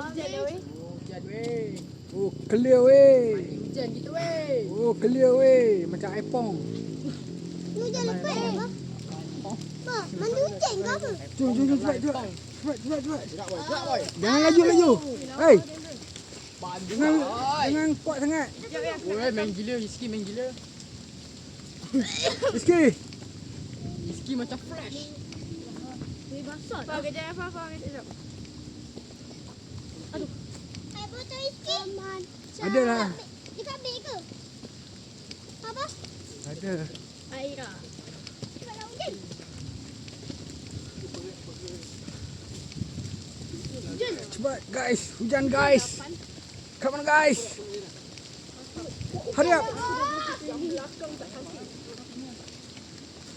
Hujan dah weh. Hujan weh. Oh, clear weh. Hujan gitu weh. Oh, clear weh. Macam iPhone. Hujan lepas apa? Pak, mandi hujan ke apa? Jom, cepat. Gerak boy. Jangan laju. Hei, Bandu jangan kuat sangat. Weh, main gila. Rizky main gila. Rizky. Rizky macam fresh. Apa kejap apa kejap. Air botol isi. Ada lah. Kita ambil ke? Apa? Ada. Air lah. Cepat nak hujan. Cepat guys. Hujan guys. Come on guys. Hurry up.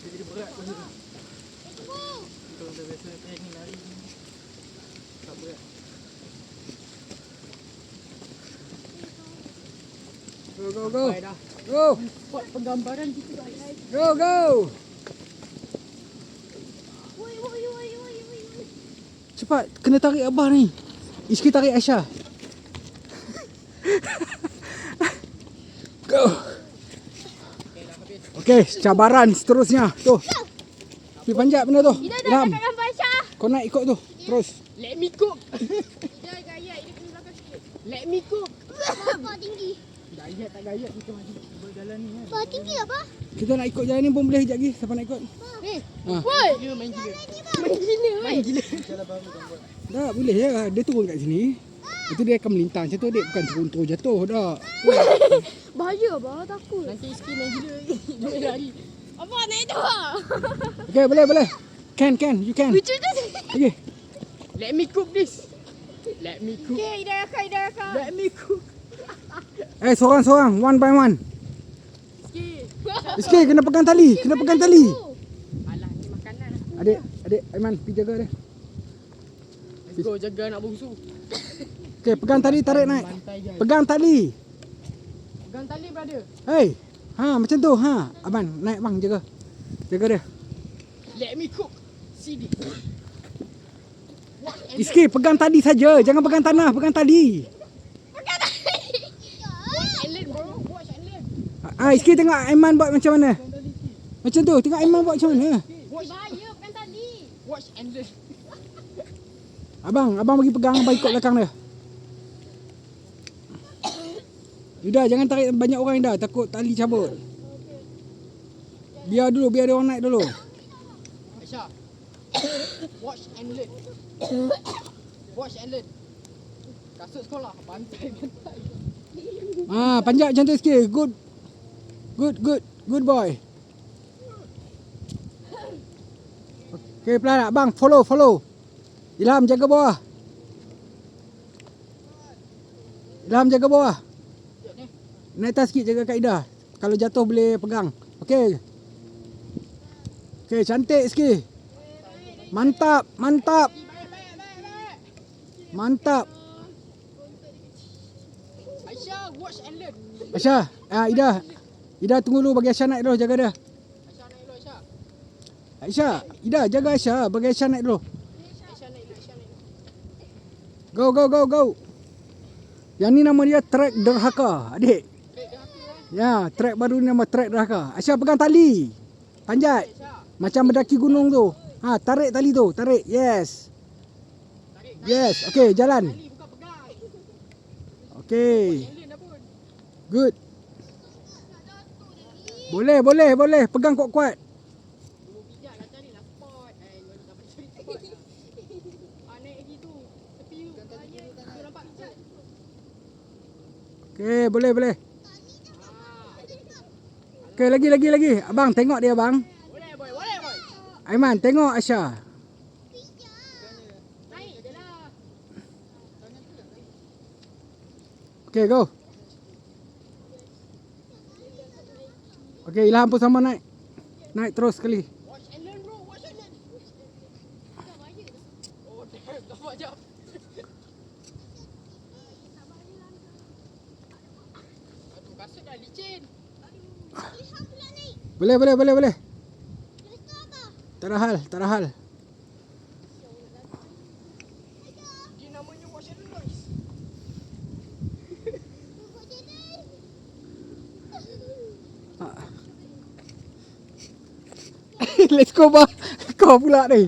Jadi berat. Kita dah biasa training lari. Tak berat. Go. Sampai dah. Go. Buat penggambaran kita guys. Go. Woi. Cepat, kena tarik Abah ni. Rizky tarik Aisyah. Go. Okey, cabaran seterusnya. Tu. Pergi panjat benda tu. Ilham, Dah gambar Aisyah. kau nak ikut tu. Terus. Let me cook. Dah gayat dia kena belakang sikit. Let me cook. Apa tinggi? Gayat tak gayat kita masih berjalan ni kan. Apa tinggi apa? Kita nak ikut jalan ni pun boleh sekejap lagi. Siapa nak ikut? Ni. Ha. Woi. Dia main gila. Main gila. Tak, boleh je. Dia turun kat sini. Itu dia akan melintang macam tu. Dia bukan turun jatuh dah. Bahaya bah, takut. Nanti Rizky main gila. Dia main lari. Apa naik tu ah? Okey, boleh. Can. You can. Lucu tu. Okey. Let me cook this. Let me cook. Okey, dah rakam. Let me cook. Seorang. One by one. Rizky. Rizky, kena pegang tali. Alah, ni makanan. Adik, Aiman, pergi jaga dia. Let's go jaga anak bungsu. Okey, pegang tali, tarik naik. Bantai guys. Pegang tali. Pegang tali brother. Hei. Macam tu. Aman, naik bang, jaga. Jaga dia. Let me cook. See this. Rizky, pegang tali saja. Jangan pegang tanah, pegang tali. Watch and learn bro. Watch and learn. Rizky tengok Aiman buat macam mana. Macam tu, tengok Aiman buat macam mana. Watch, Bahaya bukan tadi. watch and learn. Abang bagi pegang, abang ikut belakang dia. Yudah, jangan tarik banyak orang dah. Takut tali cabut. Biar dia orang naik dulu. Aisyah. Watch and learn. Watch and learn. Kasut sekolah. Bantai. Panjat macam tu sikit. Good boy. Okay, pelan abang. Follow. Ilham jaga bawah. Naik atas sikit, jaga kaedah. Kalau jatuh boleh pegang. Okay, cantik sikit. Mantap. Aisyah, watch and learn. Aisyah, Ida tunggu dulu, bagi Aisyah naik dulu, jaga dia. Aisyah naik dulu Aisyah. Aisyah, Ida jaga Aisyah, bagi Aisyah naik dulu. Aisyah naik dulu. Go. Yang ni nama dia trek derhaka, adik. Ya, trek baru ni nama trek derhaka. Aisyah pegang tali. Panjat. Macam mendaki gunung tu. Tarik tali tu, tarik. Yes. Okey, jalan. Tali bukan pegang. Okey. And learn dah pun. Good. Boleh. Pegang kuat-kuat. Dua pijak lah carilah spot. Baru dapat cari spot lah. Naik lagi tu. Tepi tu. Tu nampak pijak. Okey, boleh. Okey, lagi. Abang, tengok dia, bang. Boleh boy. Aiman, tengok Aisyah. Naik je lah. Okey, go. Okey, Ilham pun sama naik. Naik terus sekali. Watch and learn bro. Watch and learn. Oh damn. Nampak jap. Aduh, kasut dah licin. Boleh. Tak ada hal. namanya wash and rise. Let's go bah. Kau pula ni.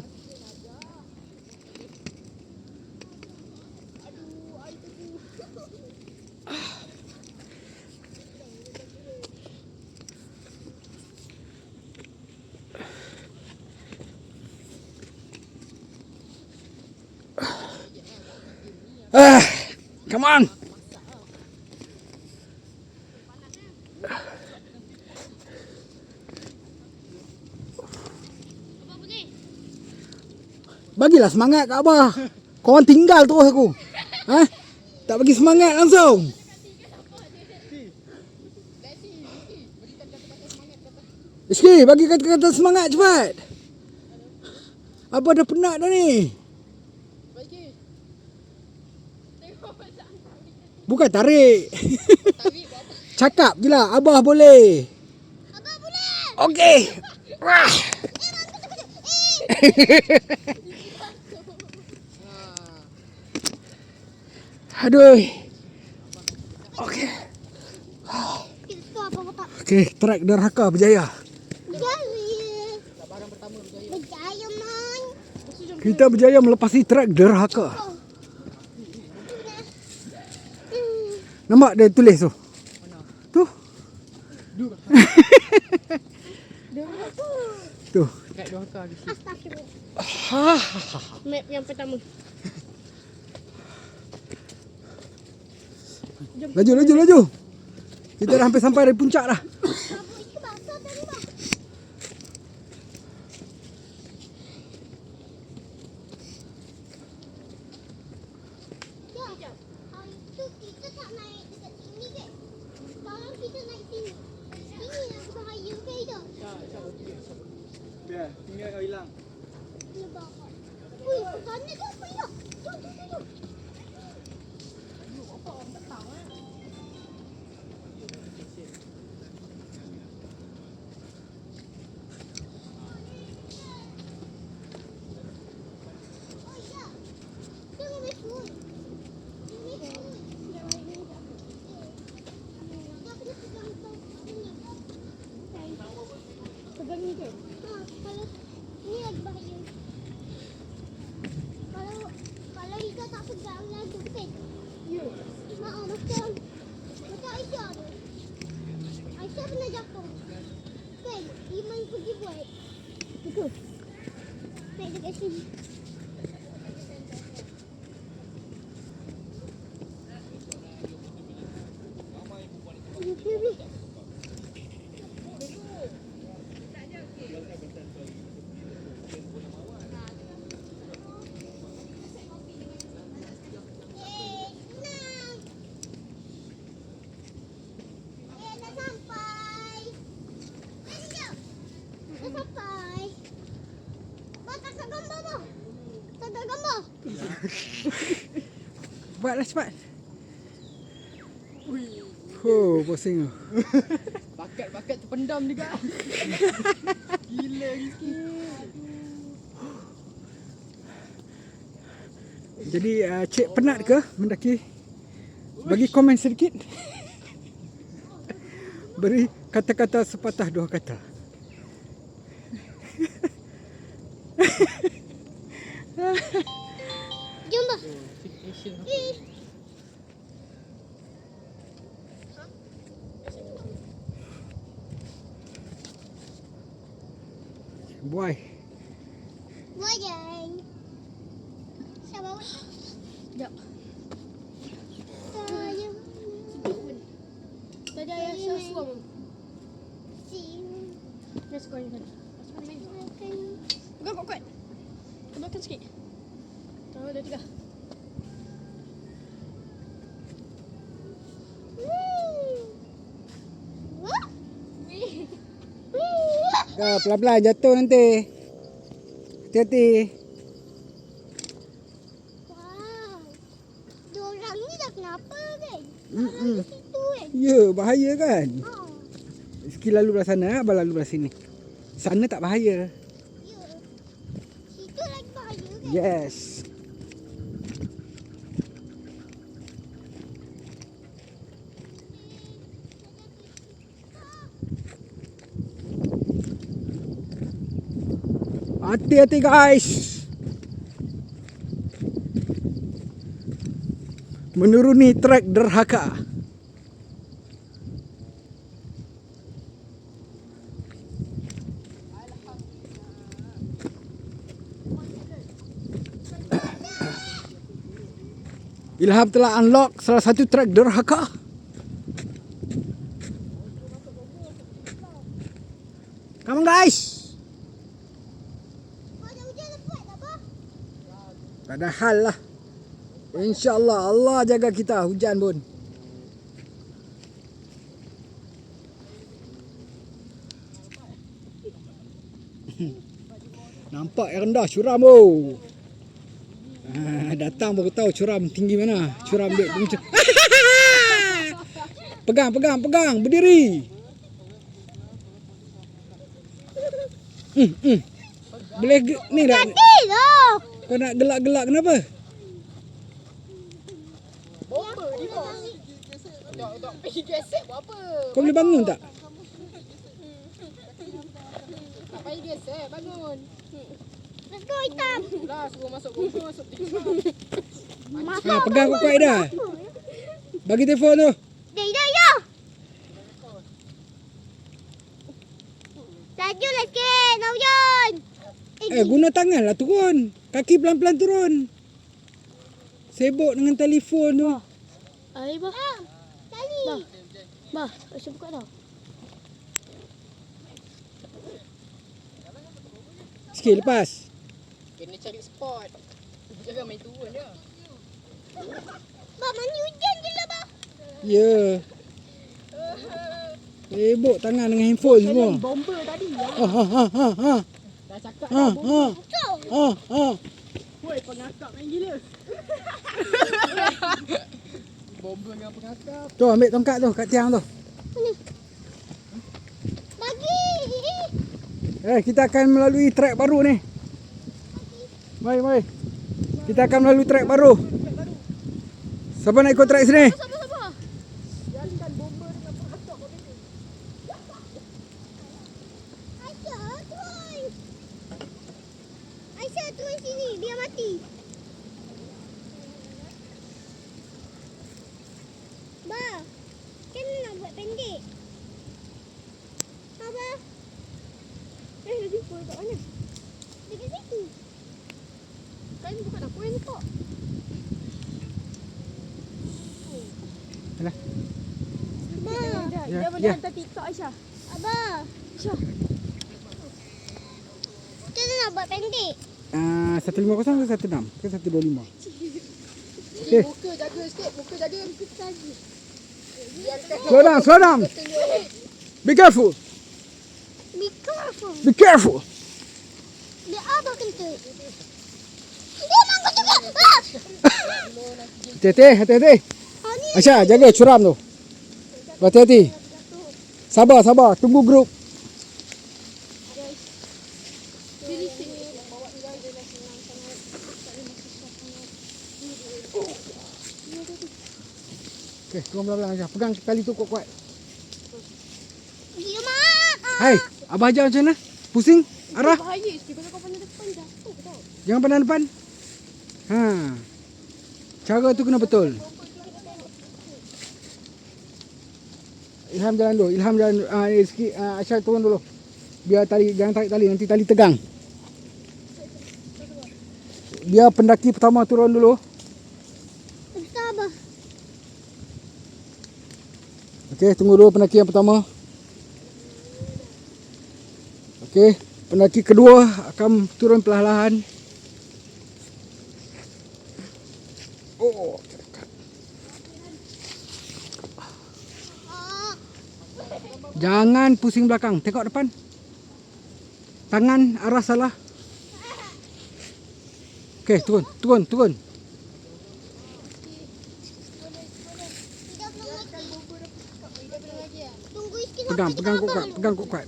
Come on. Bagilah semangat kat Abah. Korang tinggal terus aku. Ha? Tak bagi semangat langsung. Rizky, bagi kata-kata semangat cepat. Abah dah penat dah ni. Bukan tarik. Cakap je lah, Abah boleh. Abah boleh. Okey. Wah. Aduh. Okey. Itu apa bapak? Okey, trek derhaka berjaya. Berjaya. Barang pertama berjaya. Berjaya man. Kita berjaya melepasi trek derhaka. Nampak dia tulis tu? Tu. Tu. Kat Dohaka di sini. Astagfirullah. Map yang pertama. Laju. Kita dah hampir sampai dari puncak dah. Abang itu basah tadi bang. Ya. Hari itu kita tak naik dekat sini ke? Sekarang kita naik sini. Ini yang bahaya ke itu? Ya, tinggal kau hilang. Ya bapak. Ui, sana tu apa ya? Jom. Oh ya. Jangan mesut. Pegang ni ke? Kalau ni lagi bahaya. Kalau Ika tak pegang lagi kan? Ya. Macam Aisyah tu. Aisyah pernah jatuh. Kan? Iman pergi buat. Betul. Naik dekat sini. Dah sampai. Bang, tak gambar bang. Tak gambar. Buatlah cepat. Oh, pusing tu. Bakat terpendam juga. Gila Rizky. Jadi cik penat ke mendaki? Bagi komen sedikit. Beri kata-kata sepatah dua kata. Jom bang. Buai. Wajang. Siapa? Sekejap. Saya. Tadi ayah suam. Sini. Let's go ni. Pegang kuat-kuat. Tebakkan sikit. 1, 2, 3. Pelan-pelan jatuh nanti. Hati-hati. Wow. Diorang ni dah kenapa kan? Mm-mm. Di situ kan? Ya, bahaya kan? Oh. Rizky lalu belah sana, Abah lalu belah sini. Sana tak bahaya. Ya. Situ lagi bahaya kan? Yes. Hati-hati guys. Menuruni trek derhaka. Ilham telah unlock salah satu trek derhaka. Come on guys. Ada hujan lebat tak apa? Tak ada hal lah. InsyaAllah Allah jaga kita hujan pun. Nampak yang rendah curam oh. Datang baru tahu curam tinggi mana. Curam dia macam pegang, berdiri. Boleh ni dah. Lah. Kau nak gelak-gelak kenapa? Bomba ni bos. Tak pergi gesek buat apa? Kau boleh bangun tak? Tak payah gesek, bangun. Let's go hitam. Lah suruh masuk bomba, masuk tiga. Pegang kuat-kuat dah. Bagi telefon tu. Ya. Laju lah sikit. Nak hujan. Guna tangan lah turun. Kaki pelan-pelan turun. Sibuk dengan telefon tu. Air bah. Tali. Bah, saya buka dah. Sikit lepas. Kena cari spot. Jangan main turun je. Bah, mani hujan je lah, bah. Ya. Sibuk tangan dengan handphone semua. Bomba tadi. Ha. Dah cakap Ha. dah bomba. Ha. Woi, pengakap main gila. Bomba dengan pengakap. Tu ambil tongkat tu kat tiang tu. Bagi. Kita akan melalui trek baru ni. Mari. Kita akan melalui trek baru. Siapa nak ikut trek sini? Sabar. Jangan bomba dengan pengakap kau ni. Aisyah turun sini. Biar mati. Bah, kan nak buat pendek. Abah. Nanti pun kat mana? Dekat situ. Kan bukan apa yang letak. Alah. Abah. Dia boleh hantar TikTok Aisyah. Abah. Aisyah. Kita nak buat pendek. 150 ke 16 ke 125? Okay. Muka jaga sikit, muka jaga. Biarkan Slow down. Be careful. Be careful. Dia Abah kentut. Dia mangkuk juga. Ah! Hati-hati. Ah, ni Aisyah, jaga curam tu. Hati-hati. Sabar. Tunggu grup. Okey, turun pelan-pelan Aisyah. Pegang tali tu kuat-kuat. dia mak. Hai, abah ajar macam mana? Pusing? Arah? Bahaya sikit kalau kau pandang depan jatuh tau. Jangan pandang depan. Cara tu kena betul. Ilham jalan dulu. Sikit. Aisyah turun dulu. Biar tali, jangan tarik tali. Nanti tali tegang. Biar pendaki pertama turun dulu. Abah. Okey, tunggu dulu pendaki yang pertama. Okey, pendaki kedua akan turun perlahan-lahan. Oh, jangan pusing belakang, tengok depan. Tangan arah salah. Okey, turun. Tunggu sikit.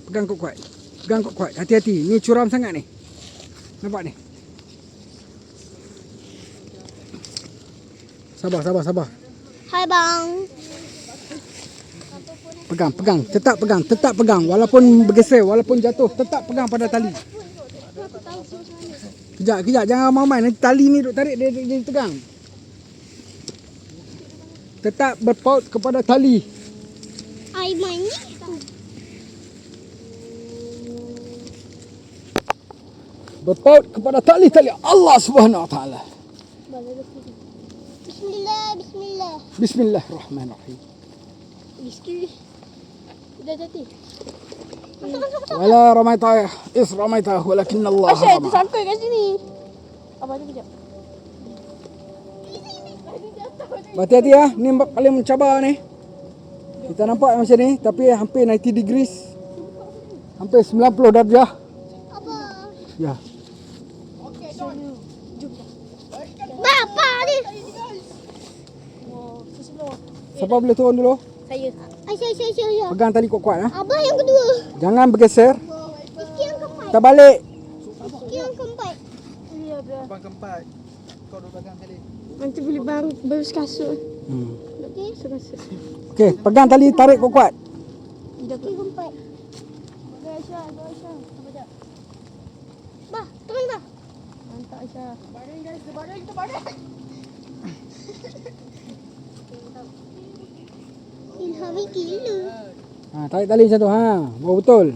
Pegang kuat. Hati-hati. Ni curam sangat ni. Nampak ni? Sabar. Hai bang. Pegang. Tetap pegang. Walaupun bergeser, walaupun jatuh, tetap pegang pada tali. Kejap, jangan main-main. Nanti tali ni duk tarik dia tegang. Tetap berpaut kepada tali. Aiman ni. Berpaut kepada tali Allah Subhanahu Wa Taala. Bismillah. Bismillahirrahmanirrahim. Biski. Dah jadi. Wala ramaita ramaita walakin Allah Asyik rama. tersangkut kat sini. Abang tu kejap. Hati-hati ya, ni paling mencabar ni. Kita nampak macam ni tapi hampir 90 degrees. Hampir 90 darjah. Apa? Ya. Bapa ni. Oh, seseluruh. Siapa boleh turun dulu? Saya. Aisyah. Pegang tali kuat-kuat ha. Abah yang kedua. Jangan bergeser. Rizky yang keempat. Kita balik. Rizky yang keempat. Ya, bro. Abang keempat. Kau duduk belakang tadi. Nanti boleh bang berkasut. Okey. Sekasut. Okey, pegang tali tarik kuat-kuat. Rizky keempat. Bagai Aisyah, Apa jap? Bah, turun bah. Mantap Aisyah. Badan guys, badan kita badan. Ilhami gila. Ha, tarik tali macam tu ha. Baru betul.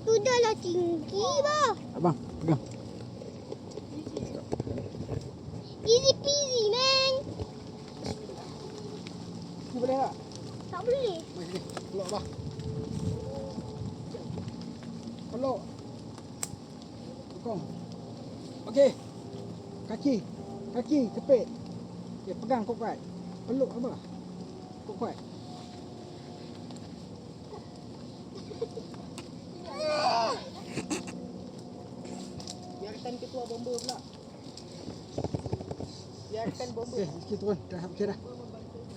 Sudahlah tinggi bah. Abang, pegang. Easy peasy man. Ni boleh tak? Tak boleh. Mari sini. Peluk abang. Peluk. Sokong. Okey. Kaki cepit. Okey, pegang kuat-kuat. Peluk abang. Kuat-kuat. Biarkan ketua bomba pula. Biarkan bomba. Okey, sikit turun. Dah okey dah.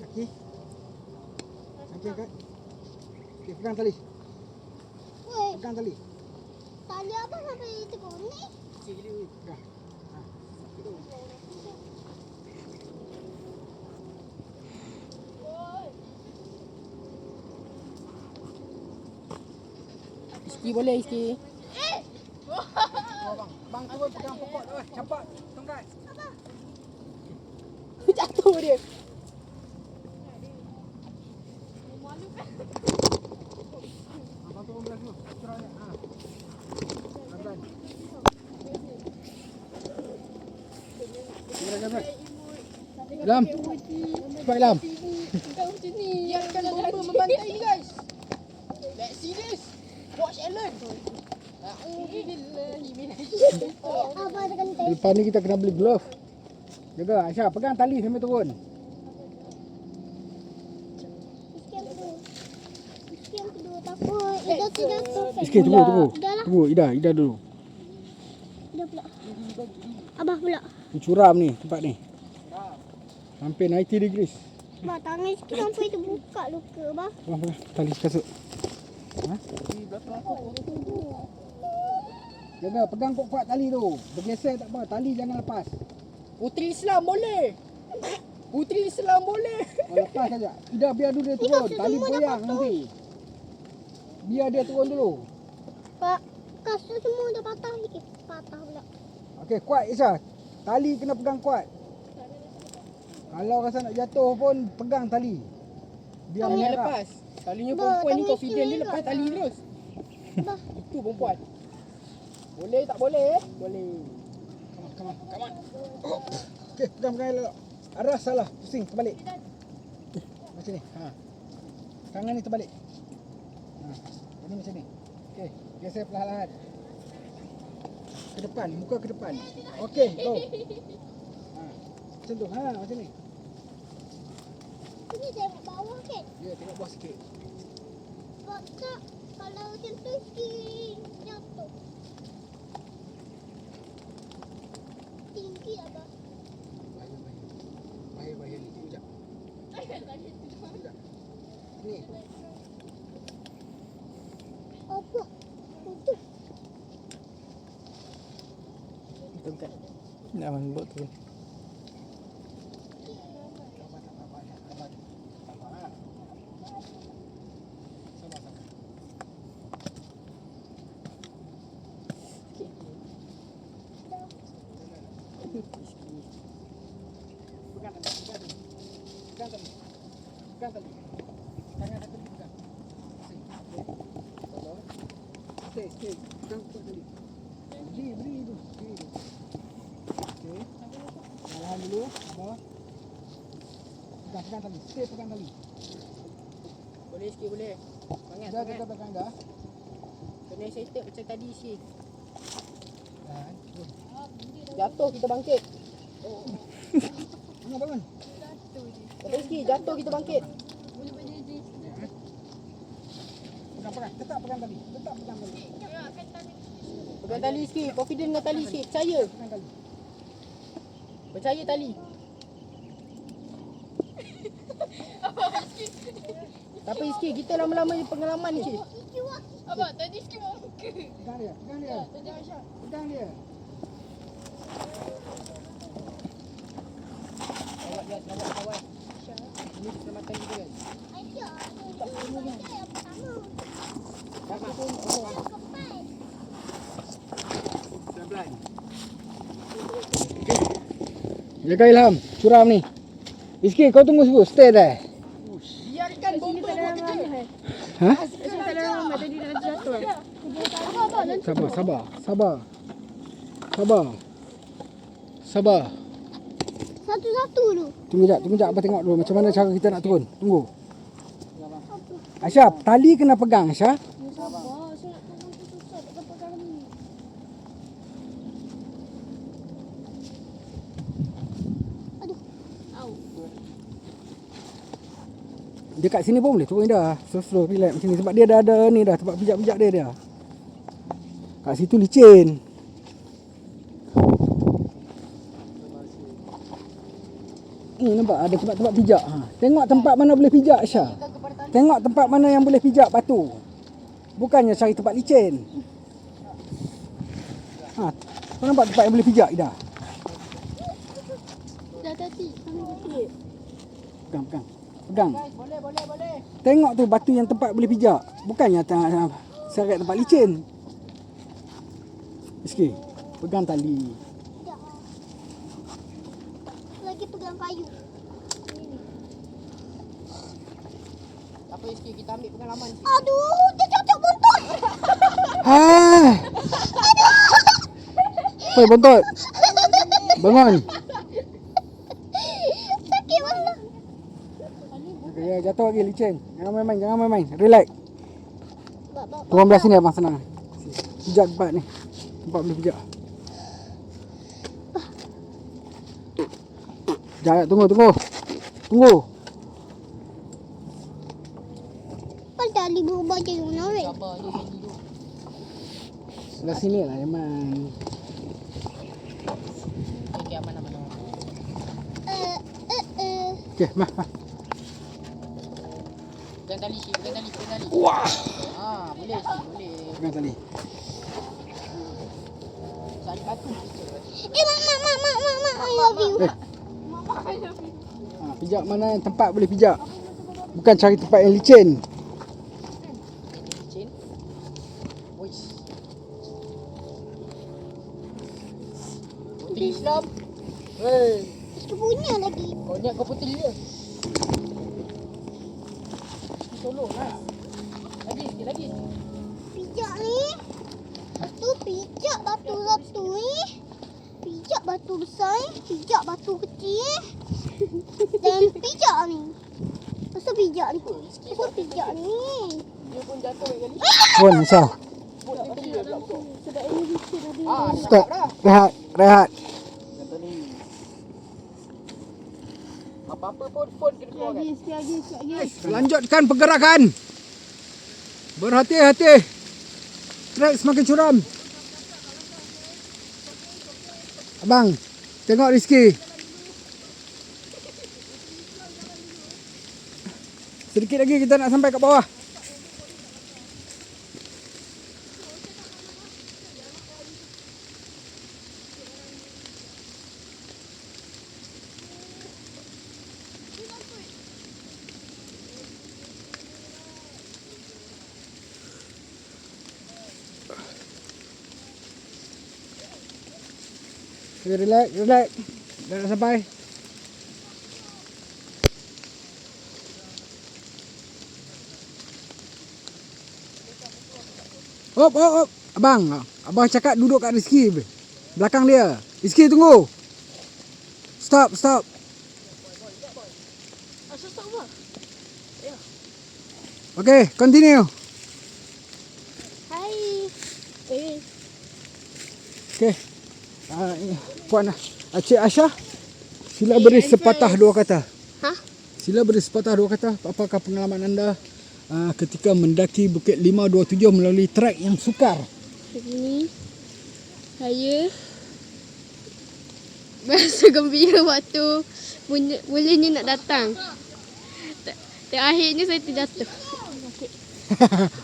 Kaki angkat. Okey, pegang tali. Woi, Pegang tali. tali apa sampai tegur ni? Pegang. Ha. Iski boleh Iski. Bang turun pegang pokok tu. Campak tongkat. Jatuh dia. Abang turun belah tu. Cerah ni. Ha. Pelan-pelan. Pelan-pelan. Ilham. Cepat Ilham. Biarkan bomba membantai ni guys. Let's see this. Watch and learn. A'udzubillahi minasyaitanir. Abah tekan tes. Lepas ni kita kena beli glove. Jaga Aisyah, pegang tali sampai turun. Rizky yang kedua takut. Ida tidak perfect. Sikit tunggu. Dah lah. Tunggu Ida dulu. Dah pula. Abah pula. Ni curam ni tempat ni. Hampir 90 degrees. Bah, tangan Rizky sampai terbuka luka bah. Abang pegang tali kasut. Ha? Jaga pegang kuat-kuat tali tu. Bergeser tak apa, tali jangan lepas. Puteri Islam boleh. Puteri Islam boleh. Oh, lepas saja. Ida biar dulu dia turun. Tali goyang nanti. Biar dia turun dulu. Pak, kasut semua dah patah ni. Patah pula. Okey, kuat Aisyah. Tali kena pegang kuat. Kalau rasa nak jatuh pun pegang tali. Biar Jangan merah. lepas. Talinya Bah, perempuan ni tangan confident dia Iski lepas merah. tali terus. Bah, Itu perempuan. Boleh tak boleh? Boleh. Come on. Oh. Okey, pegang elok. Arah salah, pusing terbalik. Macam ni. Ha. Tangan ni terbalik. Ha. Ini macam ni. Okey, geser perlahan-lahan. Ke depan, muka ke depan. Okey, go. Ha. Macam tu. Ha, macam ni. ini tengok bawah kan? Ya, tengok bawah sikit. Sebab tak, kalau macam tu Rizky jatuh. Tinggi abah. Bahaya ni. Sekejap. Sekejap. Ni. Apa? Itu. Tongkat. Nak abang buat tu. Pegang tali, pegang tali. Pegang tali. Pegang tali. Tangan satu pegang. Stay. Pegang tali. Beri itu. Okey. Jalan dulu, sabar. Pegang tali. Stay pegang tali. Boleh sikit boleh. Bangat Dah sangat. pegang dah. Kena settle macam tadi sikit. Dah. Jatuh kita bangkit. Bangun. Jatuh sikit, jatuh kita bangkit. Pegang. Tetap pegang tali. Pegang tali sikit, confident dengan tali sikit. Percaya. Pegang tali. Percaya tali. Tak apa sikit, kita lama-lama ni pengalaman ni sikit. Abang, tadi sikit mau muka. Pegang dia. Pegang dia. Awak dia awak kawan. Ini keselamatan kita kan. Ayah, kita yang pertama. Kakak. Kepai. Pelan-pelan. Jaga Ilham, curam ni. Rizky, kau tunggu situ, stay there. Biarkan bomba buat kerja. Ha? Sabar. Satu-satu dulu. Tunggu jap, apa tengok dulu macam mana cara kita nak turun. Tunggu. Aisyah, tali kena pegang, Aisyah. Sabar, saya nak tolong tu susah. Tak pegang ni. Dekat sini pun boleh turun dah. Slow relax macam ni sebab dia dah ada ni dah tempat pijak-pijak dia. Kat situ licin. Ni nampak ada tempat-tempat pijak. Tengok tempat mana boleh pijak, Aisyah. Tengok tempat mana yang boleh pijak batu. Bukannya cari tempat licin. Kau nampak tempat yang boleh pijak, Ida? Dah tadi. Pegang. Guys, boleh. Tengok tu batu yang tempat boleh pijak. Bukannya seret tempat licin. Rizky, pegang tali. Dah. Lagi pegang kayu. Tak apa sikit, kita ambil pengalaman sikit. Aduh, dia cocok buntut. Hoi, bontot. Bangun. Sakit mana? Okay, jatuh lagi licin. Jangan main-main. Relax. Turun belah sini abang senang. Pijak tempat ni. Tempat boleh pijak. Jangan tunggu. Kan tali berubah jadi warna oren. Sabar je Fendi tu. Sebelah sini lah Yaman. Okey, aman. Okay, mah. Pegang tali sikit, pegang tali. Wah. Boleh sikit, boleh. Pegang tali. Cari batu. Mak, I love you. Pijak mana yang tempat boleh pijak. Bukan cari tempat yang licin. Licin. Wish. Putih Islam. Hei, Dia punya lagi. kau niat kau putih dia. Solo lah. Lagi. Pijak ni. Lepas tu pijak batu satu ni. Pijak batu besar ni. Pijak batu kecil. Dan pijak ni. Lepas tu pijak ni. Lepas tu pijak ni. Dia pun jatuh kali. Pun Aisyah. Put dia dia pula betul. Sebab ini licin tadi. Stop. Dah. Rehat. Jatuh ni. Apa-apa pun phone kena keluar kan. Sikit lagi. Lanjutkan pergerakan. Berhati-hati. Trek semakin curam. Abang, tengok Rizky. Sedikit lagi kita nak sampai kat bawah. Okay, relax. Dah nak sampai. Hop. Abang cakap duduk kat Rizky. Belakang dia. Rizky tunggu. Stop. Asal tak apa? Okay, continue. Hai. Okay. Puan Cik Aisyah, sila beri sepatah dua kata. Ha? Sila beri sepatah dua kata. Apakah pengalaman anda ketika mendaki Bukit 527 melalui trek yang sukar? Begini. Saya berasa gembira waktu bulannya nak datang. Terakhirnya saya terjatuh.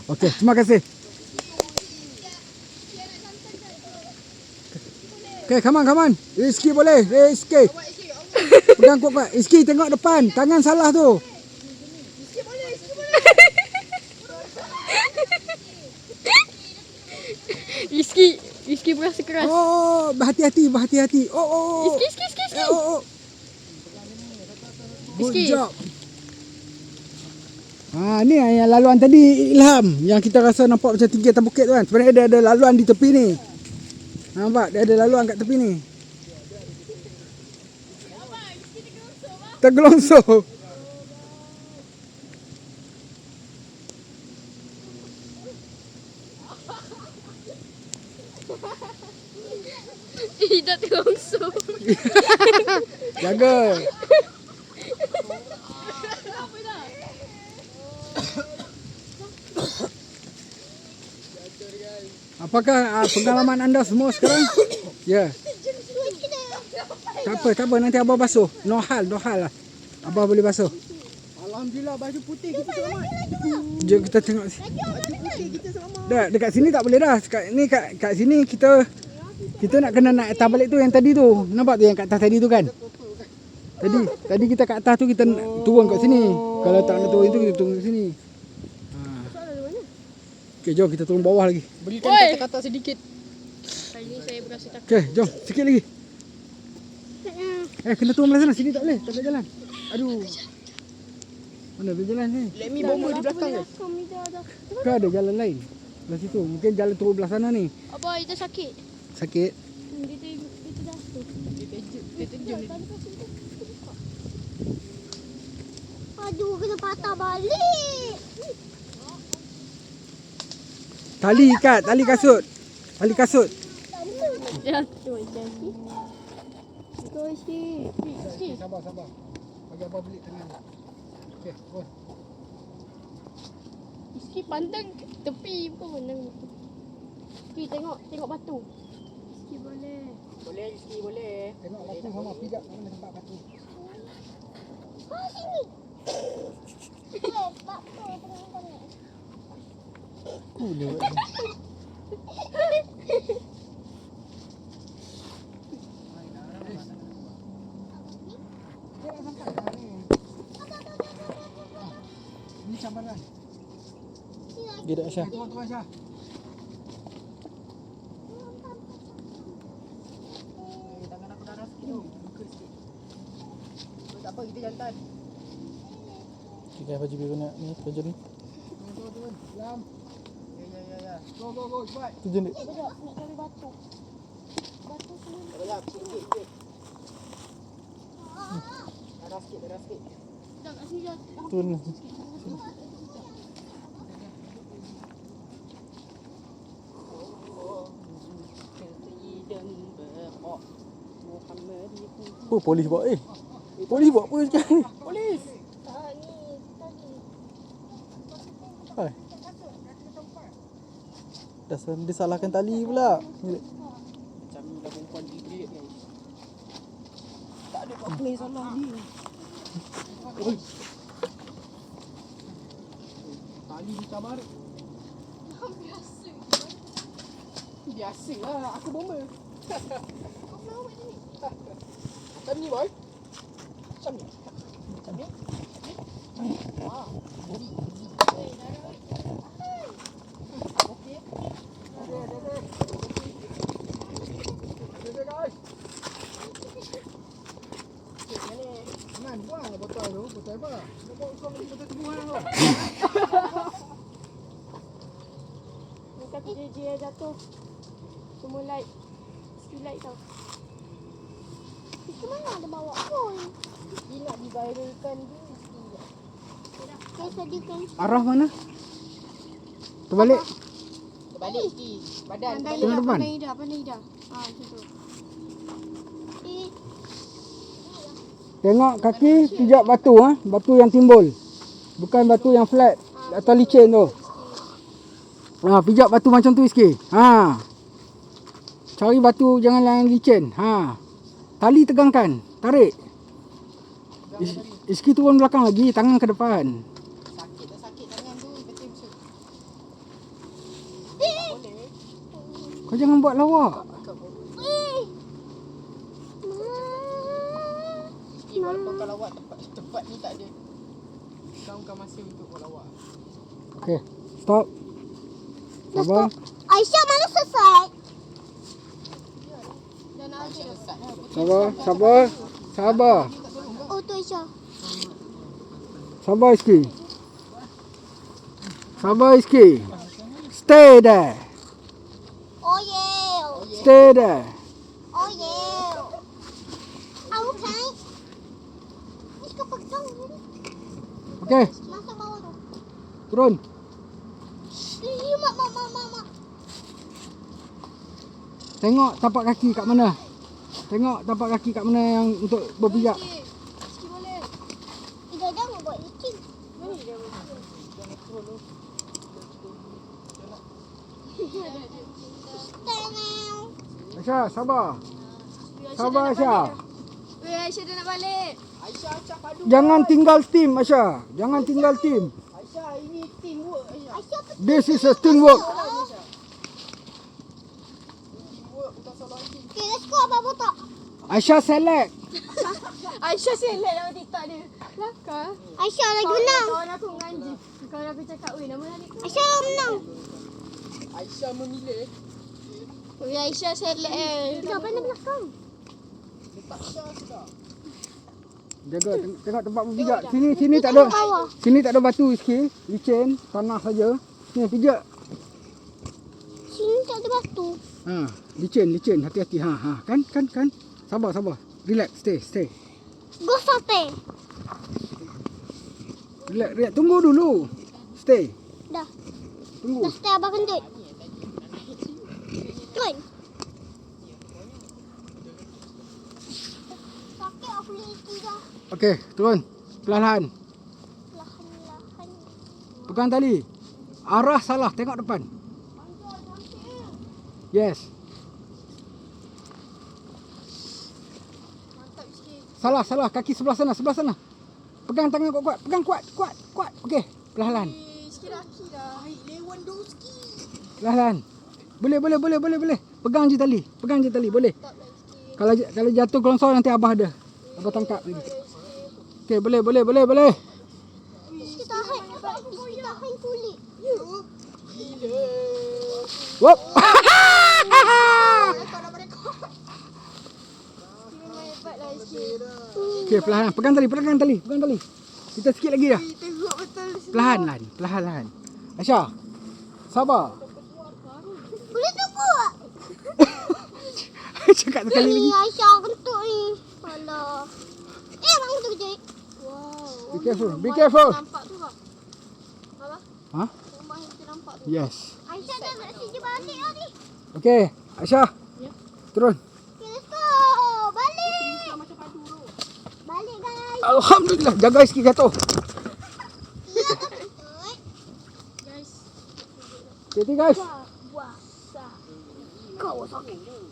Okey, terima kasih. Okay, come on. Rizky boleh. Rizky. Pegang kuat. Rizky tengok depan. Tangan salah tu. Rizky berasa keras. Oh, berhati-hati. Oh. Rizky. Oh. Good Rizky. job. Ni yang laluan tadi Ilham. Yang kita rasa nampak macam tinggi atas bukit tu kan. Sebenarnya dia ada laluan di tepi ni. Nampak? Dia ada laluan kat tepi ni. Tergelongsor. Tidak terlongsor. Jaga. Apakah pengalaman anda semua sekarang? Ya. Tak apa. Nanti Abah basuh. No hal lah. Abah boleh basuh. Alhamdulillah baju putih kita selamat. Jom kita tengok. Baju putih kita selamat. Dah, dekat sini tak boleh dah. Kat sini kita nak kena naik atas balik tu yang tadi tu. Nampak tu yang kat atas tadi tu kan? Tadi kita kat atas tu kita turun kat sini. Kalau tak nak turun tu kita turun kat sini. Okey, jom kita turun bawah lagi. Berikan kata-kata sedikit. Kali ni saya berasa takut. Okey, jom sikit lagi. Kena turun belah sana. Sini tak boleh. Tak ada jalan. Aduh. Mana ada jalan ni? Let me bomba di belakang ke? Ke ada jalan lain? Belah situ. Mungkin jalan turun belah sana ni. Apa itu sakit? Sakit. Dia terjatuh. Dia terjun. Aduh, kena patah balik. Tali ikat. Tali kasut. Jatuh. Sabar. Bagi Abah beli tangan. Okey, go. Rizky pandang ke tepi bukan pandang. Rizky tengok batu. Rizky boleh. Boleh Rizky, boleh. Tengok batu sama pijak mana tempat batu. Sini. Batu tengok. Kulit. Ini cabaran. Dia dah Aisyah. Tuan Aisyah. Tangan aku darah sikit tu. Buka sikit. Tak apa, kita jantan. Kita baju biru nak ni terjun. Turun. Diam. Ya. Go, cepat. Terjun dik. Nak cari batu. Sekejap, sikit. Darah sikit. Dah kat sini dah. Turun. Apa polis buat Polis buat apa sekarang ni? Polis. Hai. Dah disalahkan tali pula. Macam ni dah perempuan gigit ni. Tak ada apa-apa yang salah ni. Tali ditabar. Biasa lah, aku bomba. Kau pernah buat ni? Macam ni boy. Macam ni. Wah, body. Okey. Ada guys. Kaki JJ jatuh. Semua light. Ski light tau. Itu mana ada bawa pun. Dia nak diviralkan tu. Saya sediakan. Arah mana? Terbalik. Balik sikit. Badan. Pandai Tengok Ida, depan. pandai Ida, pandai Ida. Macam tu. Eh, Tengok kaki pijak batu batu yang timbul. Bukan batu yang flat atau licin tu. Pijak batu macam tu sikit. Cari batu jangan yang licin. Tali tegangkan, tarik. Iski turun belakang lagi, tangan ke depan. Sakit tak sakit tangan tu. Betul betul. Kau jangan buat lawak. Sikit walaupun kau lawak tempat ni tak ada. Kau bukan masa untuk kau lawak. Okey, stop. Sabar. Aisyah mana selesai? Dan ada. Sesat lah. Sabar. Oh, tu Aisyah. Sabar Iski. Stay there. Oh, yeah. Stay there. Oh, yeah. Okay. Ni kau pegang. Okey, Masuk bawah tu. turun. Mak. Tengok tapak kaki kat mana. Yang untuk berpijak. Ski boleh. Ida dah mau buat licin. Mana Ida boleh? Aisyah, sabar. Aisyah. Weh, Aisyah dah nak balik. Aisyah padu. Jangan tinggal tim, Aisyah. Aisyah ini teamwork Aisyah. Aisyah This is a teamwork. Teamwork bukan solo team. Okay, let's go abang botak. Aisyah select. Aisyah select nama TikTok dia. Lakar. Aisyah lagi menang. Kawan aku menganji. Kawan aku cakap, weh nama adik kau. Aisyah menang. Aisyah memilih. Weh, Aisyah select Dah mana belakang? Letak Aisyah sudah. Jaga tengok tempat berpijak. Sini tak ada. Bawah. Sini tak ada batu sikit, licin, tanah saja. Ni pijak. Sini tak ada batu. Licin, hati-hati. Kan. Sabar. Relax, stay. Go sate. Relax. Tunggu dulu. Stay. Dah. Tunggu. Dah stay abang kentut. Turun. Sakit aku lagi dah. Okey, turun. Perlahan. Lahan. Pegang tali. Arah salah, tengok depan. Yes. Mantap sikit. Salah. Kaki sebelah sana. Pegang tangan kuat. Pegang kuat. Okey, perlahan. Sikit laki dah. Lewandowski. Perlahan. Boleh. Pegang je tali, boleh. Kalau jatuh gelongsor nanti abah ada. Abah tangkap lagi. Okey, boleh. Kita tahan kulit. Wop. Hebat lah sikit. Okey, perlahan. Pegang tali. Kita sikit lagi dah. Tengok betul. Perlahan. Aisyah. Sabar. Boleh tunggu tak? Cakap sekali lagi. Ni Aisyah kentut ni. Alah. Abang kentut kejap. Wow. Be careful. Nampak tu tak? Apa? Ha? Rumah yang kita nampak tu. Yes. Aisyah dah nak sijil balik lah ni. Okey, Aisyah. Ya. Turun. Okay, let's go. Balik. Macam padu tu. Balik guys. Alhamdulillah, jaga sikit jatuh. Ya, kentut. Guys. Hati-hati guys. Puasa. Kau sakit.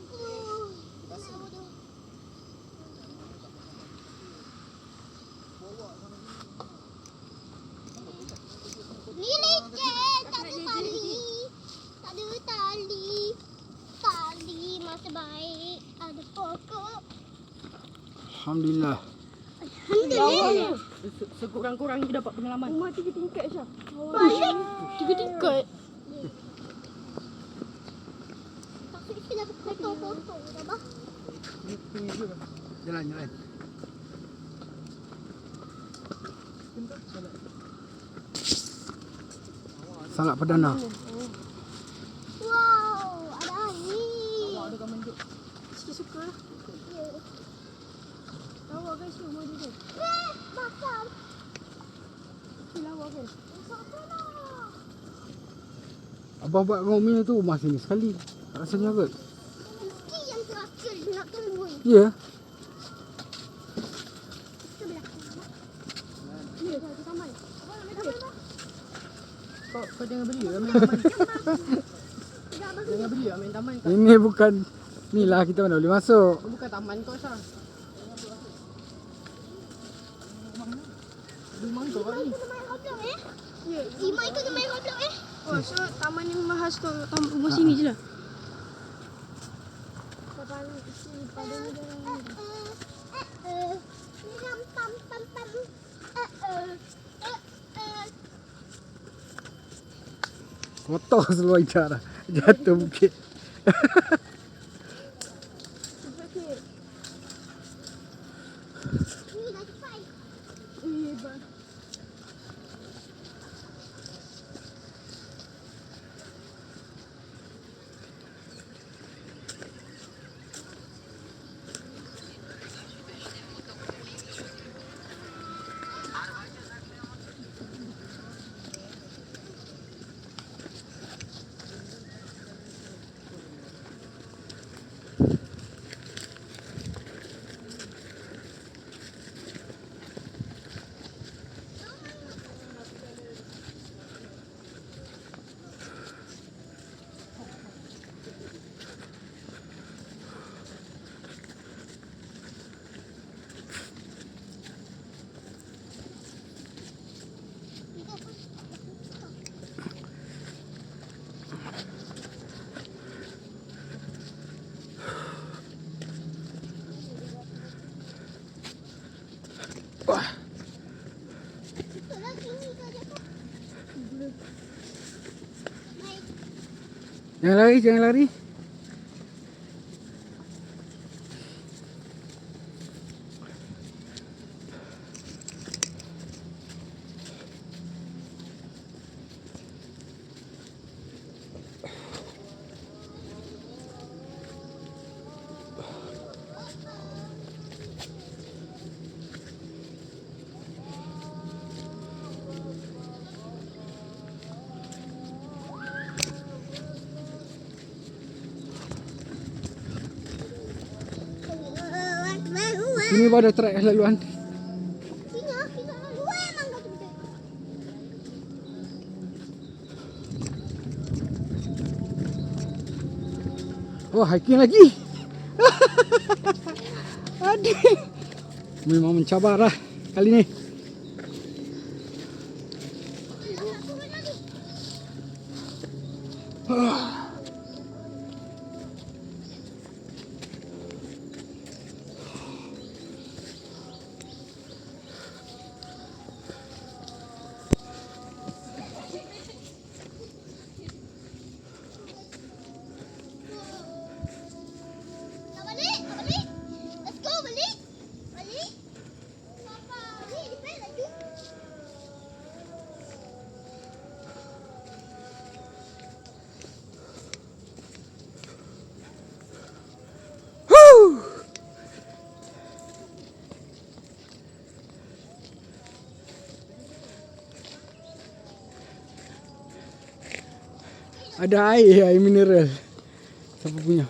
Ni lecet. Tak ada tali. Tali masa baik. Ada pokok. Alhamdulillah. Alhamdulillah. Sekurang-kurangnya kita dapat pengalaman. Rumah 3 tingkat Syah. Balik. 3 tingkat. Tapi kita dapat foto-foto. Dah bah. Jalan. Sangat perdana. Wow, ada air. Awak ada kat manjut. Sikit suka lah. Ya. Lawa guys, rumah dia tu. Bakar. Lawa guys. Abah buat dengan Umi tu rumah sini sekali. Tak rasanya kot. Meski yang terakhir nak tunggu. Ya. Sebelah. Ni dah ke taman. Kau jangan beli lah main taman. Jangan beli lah main taman kau. Ini bukan ni lah kita mana boleh masuk. Kau bukan taman kau Syah. Rumah kau kat ni. Main Roblox Ya. Zima itu dia main Roblox Oh, so taman ni memang khas tu rumah sini je lah. Taman sini pada ni jangan ni. Pam pam pam pam. Kotor seluar hijab dah. Jatuh bukit. Okey. Ni dah cepat. Bang. Itulah sini kau jatuh. Baik. Jangan lari, jangan lari. Sini pun ada track laluan. Sini ah, kita dua emang kau tu. Oh, hiking lagi. Aduh. Memang mencabar lah kali ni. Balik, balik. Let's go, balik. Balik. Papa, balik, di mana laju? Ada air mineral. Siapa punya?